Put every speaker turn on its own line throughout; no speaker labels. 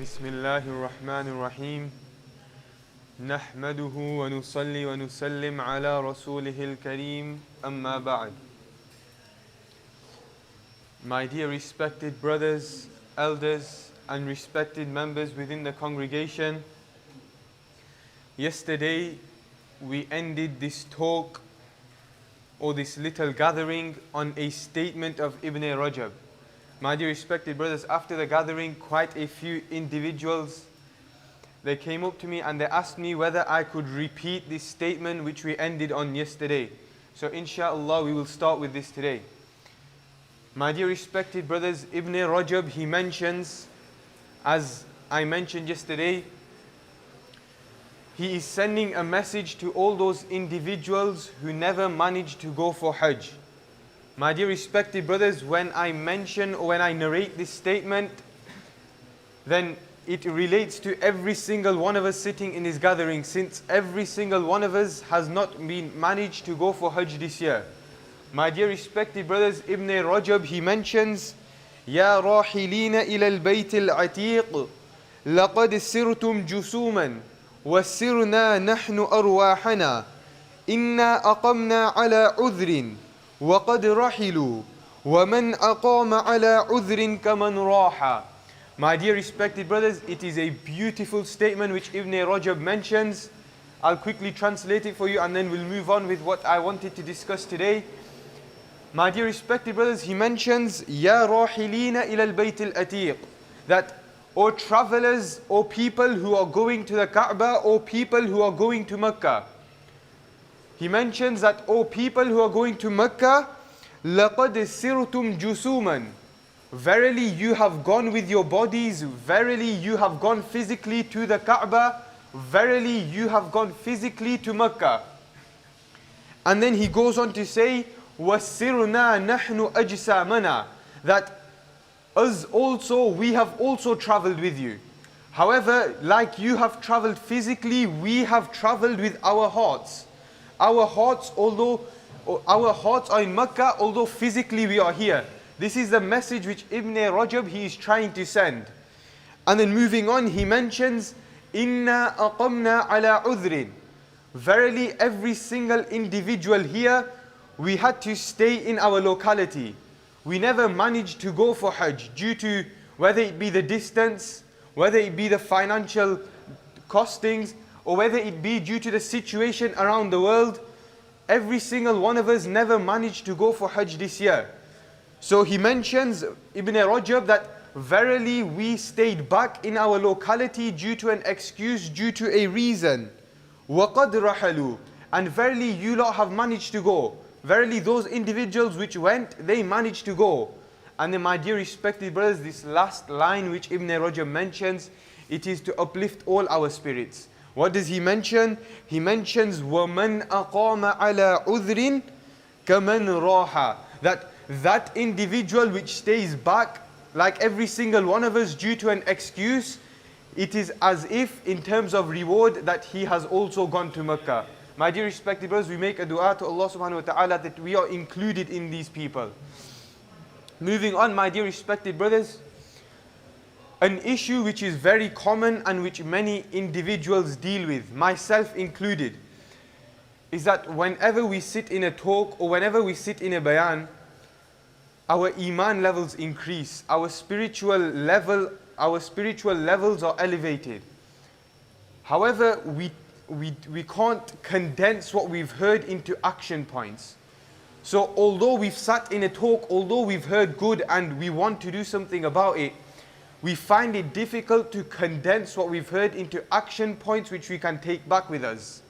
بسم الله الرحمن الرحيم نحمده ونصلي ونسلم على رسوله الكريم أما بعد. My dear respected brothers, elders and respected members within the congregation, yesterday we ended this talk or this little gathering on a statement of Ibn Rajab. My dear respected brothers, after the gathering, quite a few individuals, they came up to me and they asked me whether I could repeat this statement which we ended on yesterday. So inshallah we will start with this today. My dear respected brothers, Ibn Rajab, he mentions, as I mentioned yesterday, he is sending a message to all those individuals who never managed to go for Hajj. My dear respected brothers, when I mention or when I narrate this statement, then it relates to every single one of us sitting in this gathering, since every single one of us has not been managed to go for Hajj this year. My dear respected brothers, Ibn Rajab, he mentions, يا راحلين إلى البيت العتيق لقد سرتم جسوما وسرنا نحن أرواحنا إنا أقمنا على عذر وَقَدْ رَحِلُوا وَمَنْ أَقَامَ عَلَى عُذْرٍ كَمَنْ رَاحَ. My dear respected brothers, it is a beautiful statement which Ibn Rajab mentions. I'll quickly translate it for you and then we'll move on with what I wanted to discuss today. My dear respected brothers, he mentions يَا رَاحِلِينَ إِلَى الْبَيْتِ الْأَتِيقِ, that or travelers or people who are going to the Kaaba or people who are going to Mecca. He mentions that, O people who are going to Mecca, لَقَدْ سِرْتُمْ جُسُومًا, verily you have gone with your bodies, verily you have gone physically to the Kaaba, verily you have gone physically to Mecca. And then he goes on to say, وَسِرْنَا نَحْنُ أَجْسَامَنَا, that us also, we have also traveled with you. However, like you have traveled physically, we have traveled with our hearts. Our hearts are in Mecca, although physically we are here. This is the message which Ibn Rajab, he is trying to send. And then moving on, he mentions, Inna aqamna ala udhrin. Verily every single individual here, we had to stay in our locality. We never managed to go for Hajj due to whether it be the distance, whether it be the financial costings, or whether it be due to the situation around the world. Every single one of us never managed to go for Hajj this year. So he mentions, Ibn Rajab, that verily we stayed back in our locality due to an excuse, due to a reason. وَقَدْ رَحَلُوا, and verily you lot have managed to go. Verily those individuals which went, they managed to go. And then my dear respected brothers, this last line which Ibn Rajab mentions, it is to uplift all our spirits. What does he mention? He mentions وَمَنْ أَقَامَ عَلَى عُذْرٍ كَمَنْ رَاحَ, that individual which stays back, like every single one of us, due to an excuse, it is as if in terms of reward that he has also gone to Mecca. My dear respected brothers, we make a dua to Allah subhanahu wa ta'ala that we are included in these people. Moving on, my dear respected brothers, an issue which is very common and which many individuals deal with, myself included, is that whenever we sit in a talk or whenever we sit in a bayan, our iman levels increase, our spiritual levels are elevated. However, we can't condense what we've heard into action points. So although we've sat in a talk, although we've heard good and we want to do something about it, we find it difficult to condense what we've heard into action points which we can take back with us.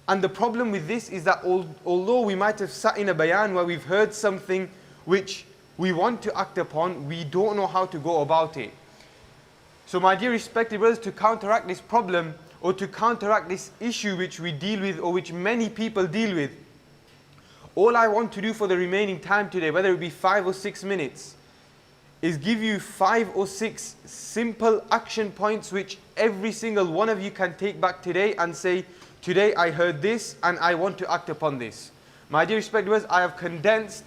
And the problem with this is that although we might have sat in a bayan where we've heard something which we want to act upon, we don't know how to go about it. So my dear respected brothers, to counteract this problem or to counteract this issue which we deal with or which many people deal with, all I want to do for the remaining time today, whether it be 5 or 6 minutes, is give you 5 or 6 simple action points which every single one of you can take back today and say, today I heard this and I want to act upon this. My dear respected brothers, I have condensed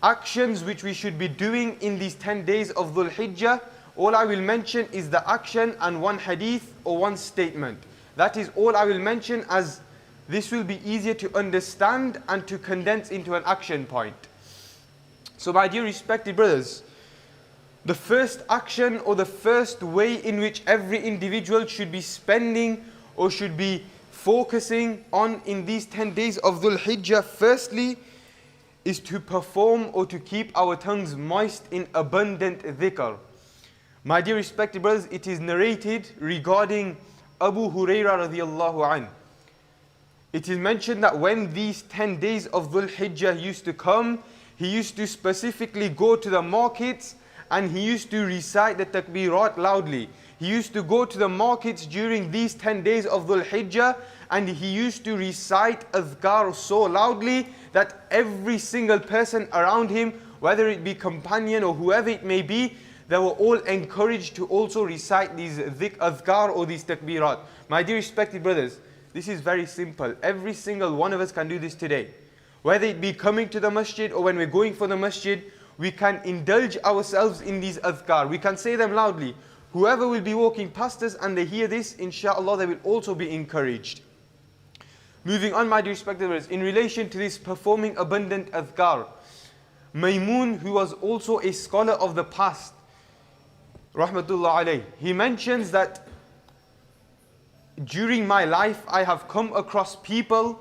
actions which we should be doing in these 10 days of Dhul Hijjah, All I will mention is the action and one hadith or one statement. That is all I will mention, as this will be easier to understand and to condense into an action point. So my dear respected brothers, the first action or the first way in which every individual should be spending or should be focusing on in these 10 days of Dhul Hijjah, firstly, is to perform or to keep our tongues moist in abundant dhikr. My dear respected brothers, it is narrated regarding Abu Hurairah radiallahu anh. It is mentioned that when these 10 days of Dhul Hijjah used to come, he used to specifically go to the markets and he used to recite the takbirat loudly. He used to go to the markets during these 10 days of Dhul Hijjah and he used to recite adhkar so loudly that every single person around him, whether it be companion or whoever it may be, they were all encouraged to also recite these adhkar or these takbirat. My dear respected brothers, this is very simple. Every single one of us can do this today. Whether it be coming to the masjid or when we're going for the masjid, we can indulge ourselves in these adhkar. We can say them loudly. Whoever will be walking past us and they hear this, inshallah, they will also be encouraged. Moving on, my dear respected brothers, in relation to this performing abundant adhkar, Maymun, who was also a scholar of the past, rahmatullah alayh, he mentions that during my life I have come across people,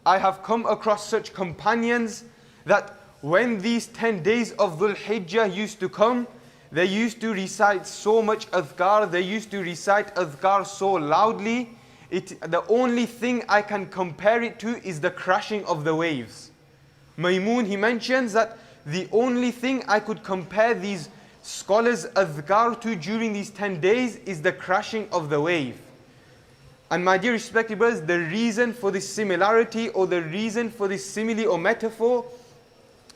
I have come across such companions that when these 10 days of Dhul Hijjah used to come, they used to recite so much adhkar, they used to recite adhkar so loudly, the only thing I can compare it to is the crashing of the waves. Maymun, he mentions that the only thing I could compare these scholars' adhkar to during these 10 days is the crashing of the wave. And my dear respected brothers, the reason for this similarity or the reason for this simile or metaphor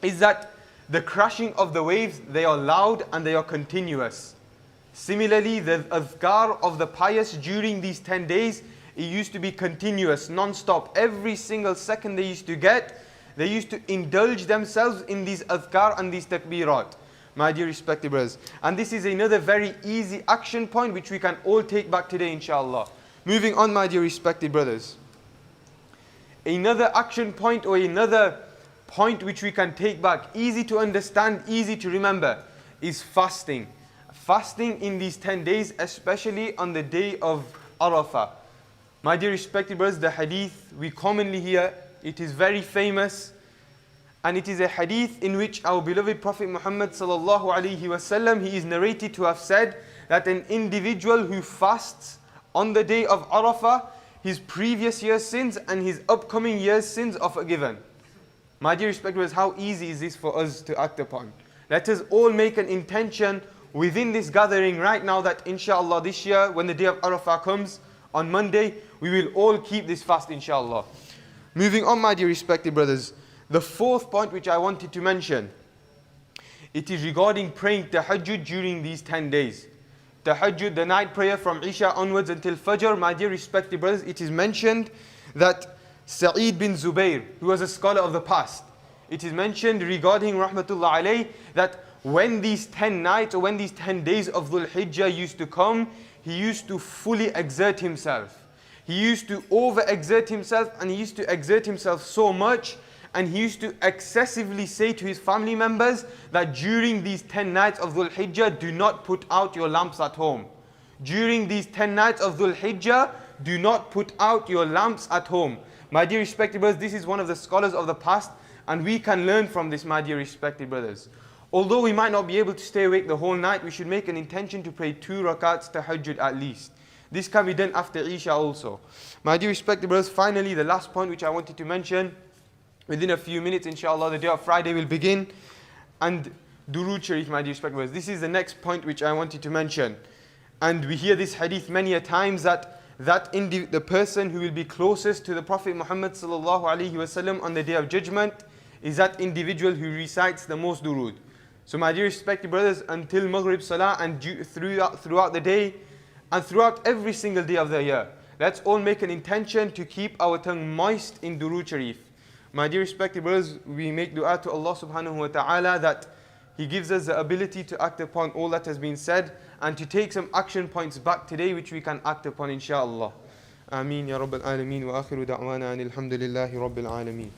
is that the crashing of the waves, they are loud and they are continuous. Similarly, the adhkar of the pious during these 10 days, it used to be continuous, non-stop. Every single second they used to get, they used to indulge themselves in these adhkar and these takbirat. My dear respected brothers. And this is another very easy action point which we can all take back today, inshallah. Moving on, my dear respected brothers. Another action point or another point which we can take back, easy to understand, easy to remember, is fasting. Fasting in these 10 days, especially on the day of Arafah. My dear respected brothers, the hadith we commonly hear, it is very famous, and it is a hadith in which our beloved Prophet Muhammad sallallahu alaihi wasallam, he is narrated to have said that an individual who fasts on the day of Arafah, his previous year's sins and his upcoming year's sins are forgiven. My dear respected brothers, how easy is this for us to act upon? Let us all make an intention within this gathering right now that inshallah this year, when the day of Arafah comes on Monday, we will all keep this fast inshallah. Moving on, my dear respected brothers, the fourth point which I wanted to mention, it is regarding praying tahajjud during these 10 days. Tahajjud, the night prayer from Isha onwards until Fajr. My dear respected brothers, it is mentioned that Sa'id bin Zubair, who was a scholar of the past, it is mentioned regarding rahmatullah alayh that when these 10 nights or when these 10 days of Dhul Hijjah used to come, he used to fully exert himself. He used to over-exert himself, and he used to exert himself so much, and he used to excessively say to his family members that during these 10 nights of Dhul Hijjah, do not put out your lamps at home. During these 10 nights of Dhul Hijjah, do not put out your lamps at home. My dear respected brothers, this is one of the scholars of the past, and we can learn from this, my dear respected brothers. Although we might not be able to stay awake the whole night, we should make an intention to pray 2 rakats tahajjud at least. This can be done after Isha also. My dear respected brothers, finally the last point which I wanted to mention, within a few minutes inshallah the day of Friday will begin, and Durood Sharif, my dear respected brothers. This is the next point which I wanted to mention. And we hear this hadith many a times that the person who will be closest to the Prophet Muhammad sallallahu alaihi wasallam on the day of judgment is that individual who recites the most durood. So my dear respected brothers, until Maghrib Salah and throughout the day and throughout every single day of the year, let's all make an intention to keep our tongue moist in Durood Sharif. My dear respected brothers, we make dua to Allah subhanahu wa ta'ala that He gives us the ability to act upon all that has been said and to take some action points back today which we can act upon inshallah. Ameen ya Rabbil Alameen wa akhiru da'wana anil hamdulillahi Rabbil Alameen.